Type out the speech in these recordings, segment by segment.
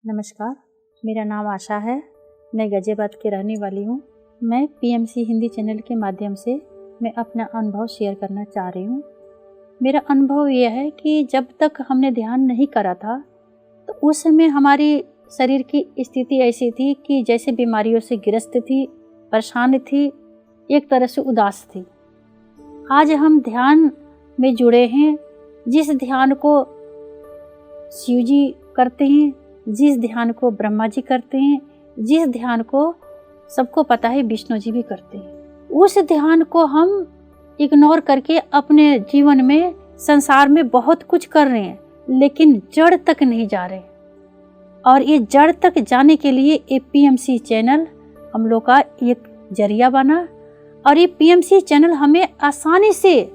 नमस्कार, मेरा नाम आशा है। मैं गाजियाबाद की रहने वाली हूँ। मैं पीएमसी हिंदी चैनल के माध्यम से मैं अपना अनुभव शेयर करना चाह रही हूँ। मेरा अनुभव यह है कि जब तक हमने ध्यान नहीं करा था तो उस समय हमारी शरीर की स्थिति ऐसी थी कि जैसे बीमारियों से ग्रस्त थी, परेशान थी, एक तरह से उदास थी। आज हम ध्यान में जुड़े हैं। जिस ध्यान को शिव जी करते हैं, जिस ध्यान को ब्रह्मा जी करते हैं, जिस ध्यान को सबको पता है विष्णु जी भी करते हैं, उस ध्यान को हम इग्नोर करके अपने जीवन में, संसार में बहुत कुछ कर रहे हैं, लेकिन जड़ तक नहीं जा रहे। और ये जड़ तक जाने के लिए ये पीएमसी चैनल हम लोग का एक जरिया बना। और ये पीएमसी चैनल हमें आसानी से,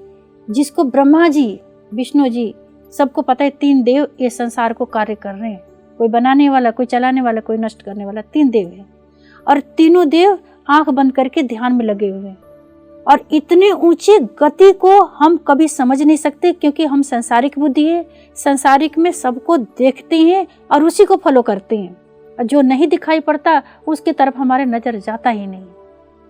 जिसको ब्रह्मा जी, विष्णु जी, सबको पता है, 3 देव ये संसार को कार्य कर रहे हैं। कोई बनाने वाला, कोई चलाने वाला, कोई नष्ट करने वाला, 3 देव हैं। और तीनों देव आंख बंद करके ध्यान में लगे हुए हैं। और इतने ऊंचे गति को हम कभी समझ नहीं सकते, क्योंकि हम संसारिक बुद्धि है। संसारिक में सबको देखते हैं और उसी को फॉलो करते हैं। और जो नहीं दिखाई पड़ता उसके तरफ हमारे नजर जाता ही नहीं।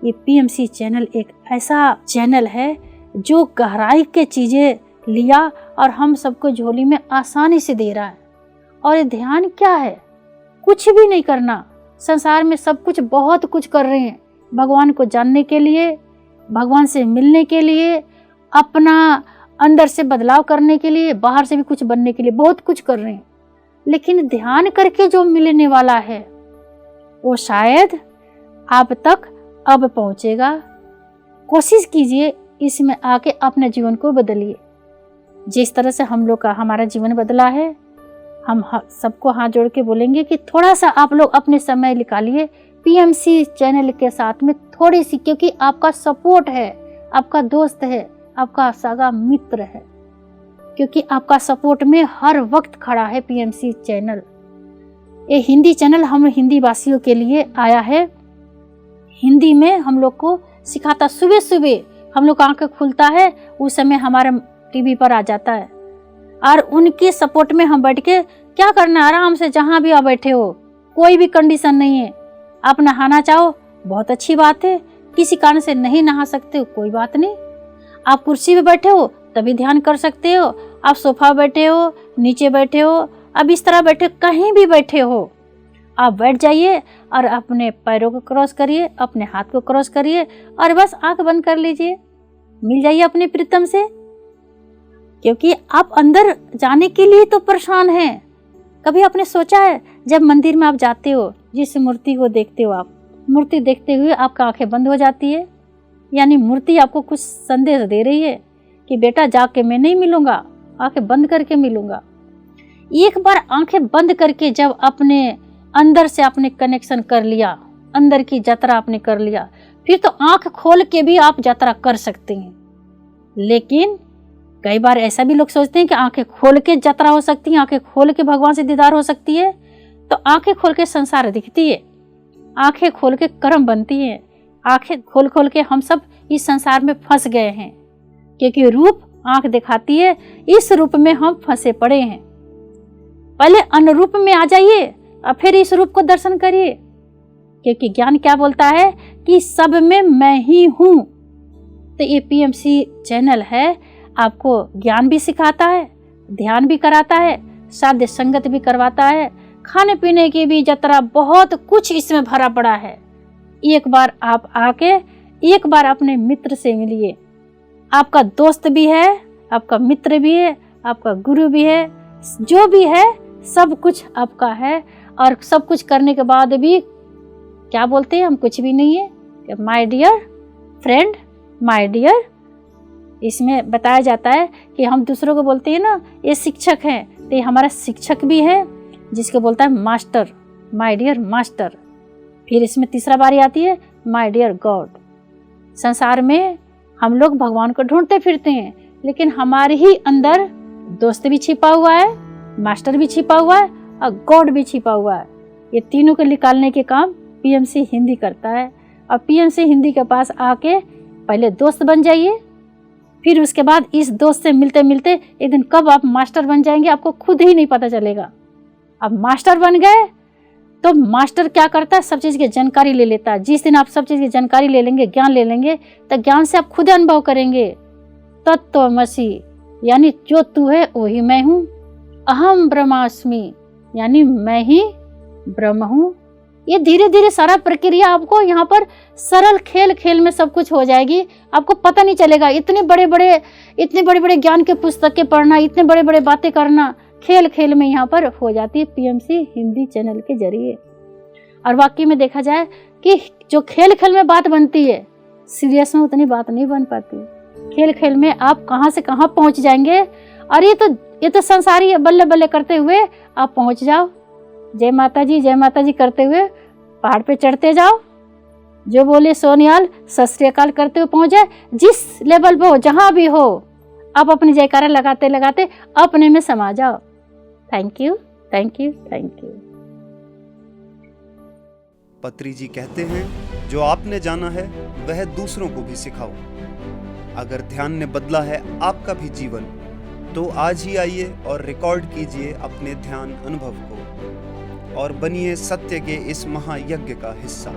ये पीएमसी चैनल एक ऐसा चैनल है जो गहराई के चीजें लिया और हम सबको झोली में आसानी से दे रहा है। और ये ध्यान क्या है? कुछ भी नहीं करना। संसार में सब कुछ, बहुत कुछ कर रहे हैं भगवान को जानने के लिए, भगवान से मिलने के लिए, अपना अंदर से बदलाव करने के लिए, बाहर से भी कुछ बनने के लिए बहुत कुछ कर रहे हैं। लेकिन ध्यान करके जो मिलने वाला है वो शायद आप तक अब पहुंचेगा। कोशिश कीजिए, इसमें आके अपने जीवन को बदलिए। जिस तरह से हम लोग का हमारा जीवन बदला है, हम सबको हाथ जोड़ के बोलेंगे कि थोड़ा सा आप लोग अपने समय निकालिए पीएमसी चैनल के साथ में, थोड़ी सी, क्योंकि आपका सपोर्ट है, आपका दोस्त है, आपका सगा मित्र है, क्योंकि आपका सपोर्ट में हर वक्त खड़ा है पीएमसी चैनल। ये हिंदी चैनल हम हिंदी वासियों के लिए आया है। हिंदी में हम लोग को सिखाता, सुबह सुबह हम लोग का आंखें खुलता है, उस समय हमारे टीवी पर आ जाता है। और उनके सपोर्ट में हम बैठ के क्या करना, आराम से जहाँ भी आप बैठे हो, कोई भी कंडीशन नहीं है। आप नहाना चाहो, बहुत अच्छी बात है। किसी कारण से नहीं नहा सकते हो, कोई बात नहीं। आप कुर्सी पे बैठे हो तभी ध्यान कर सकते हो। आप सोफा बैठे हो, नीचे बैठे हो, अब इस तरह बैठे, कहीं भी बैठे हो, आप बैठ जाइए और अपने पैरों को क्रॉस करिए, अपने हाथ को क्रॉस करिए और बस आंख बंद कर लीजिए, मिल जाइए अपने प्रीतम से। क्योंकि आप अंदर जाने के लिए तो परेशान हैं। कभी आपने सोचा है, जब मंदिर में आप जाते हो, जिस मूर्ति को देखते हो, आप मूर्ति देखते हुए आपका आंखें बंद हो जाती है, यानी मूर्ति आपको कुछ संदेश दे रही है कि बेटा जाके मैं नहीं मिलूंगा, आंखें बंद करके मिलूंगा। एक बार आंखें बंद करके जब अपने अंदर से आपने कनेक्शन कर लिया, अंदर की यात्रा आपने कर लिया, फिर तो आंख खोल के भी आप यात्रा कर सकते हैं। लेकिन कई बार ऐसा भी लोग सोचते हैं कि आंखें खोल के यात्रा हो सकती है, आंखें खोल के भगवान से दीदार हो सकती है। तो आंखें खोल के संसार दिखती है, आंखें खोल के कर्म बनती है। आंखें खोल खोल के हम सब इस संसार में फंस गए हैं, क्योंकि रूप आंख दिखाती है, इस रूप में हम फंसे पड़े हैं। पहले अनुरूप में आ जाइए और फिर इस रूप को दर्शन करिए, क्योंकि ज्ञान क्या बोलता है कि सब में मैं ही हूं। तो ये पीएमसी चैनल है, आपको ज्ञान भी सिखाता है, ध्यान भी कराता है, साध्य संगत भी करवाता है, खाने पीने की भी यात्रा, बहुत कुछ इसमें भरा पड़ा है। एक बार आप आके एक बार अपने मित्र से मिलिए। आपका दोस्त भी है, आपका मित्र भी है, आपका गुरु भी है, जो भी है सब कुछ आपका है। और सब कुछ करने के बाद भी क्या बोलते हैं, हम कुछ भी नहीं है। My dear friend, my dear, इसमें बताया जाता है कि हम दूसरों को बोलते हैं ना, ये शिक्षक हैं, तो ये हमारा शिक्षक भी है, जिसको बोलता है मास्टर, माय डियर मास्टर। फिर इसमें तीसरा बारी आती है माय डियर गॉड। संसार में हम लोग भगवान को ढूंढते फिरते हैं, लेकिन हमारे ही अंदर दोस्त भी छिपा हुआ है, मास्टर भी छिपा हुआ है और गॉड भी छिपा हुआ है। ये तीनों को निकालने के काम पीएमसी हिंदी करता है। और पीएमसी हिंदी के पास आके पहले दोस्त बन जाइए, फिर उसके बाद इस दोस्त से मिलते मिलते एक दिन कब आप मास्टर बन जाएंगे आपको खुद ही नहीं पता चलेगा। अब मास्टर बन गए तो मास्टर क्या करता है, सब चीज़ की जानकारी ले लेता है। जिस दिन आप सब चीज़ की जानकारी ले लेंगे, ज्ञान ले लेंगे, तो ज्ञान से आप खुद अनुभव करेंगे। तत्वमसि यानी जो तू है वही मैं हूँ। अहम ब्रह्मास्मि यानी मैं ही ब्रह्म हूँ। ये धीरे धीरे सारा प्रक्रिया आपको यहाँ पर सरल खेल खेल में सब कुछ हो जाएगी, आपको पता नहीं चलेगा। इतने बड़े बड़े ज्ञान के पुस्तकें पढ़ना, इतने बड़े बड़े बातें करना खेल खेल में यहाँ पर हो जाती है पीएमसी हिंदी चैनल के जरिए। और वाकई में देखा जाए कि जो खेल खेल में बात बनती है, सीरियस में उतनी बात नहीं बन पाती। खेल खेल में आप कहाँ से कहाँ पहुँच जाएंगे। और ये तो संसारी है, बल्ले बल्ले करते हुए आप पहुँच जाओ। जय माता जी करते हुए पहाड़ पे चढ़ते जाओ। जो बोले सोनियाल सत श्री अकाल करते हुए पहुँच जाए। जिस लेवल पे हो, जहाँ भी हो, आप अपनी जयकारा लगाते लगाते अपने में समा जाओ। Thank you, thank you, thank you. पत्री जी कहते हैं, जो आपने जाना है वह दूसरों को भी सिखाओ। अगर ध्यान ने बदला है आपका भी जीवन, तो आज ही आइए और रिकॉर्ड कीजिए अपने ध्यान अनुभव को और बनिए सत्य के इस महायज्ञ का हिस्सा।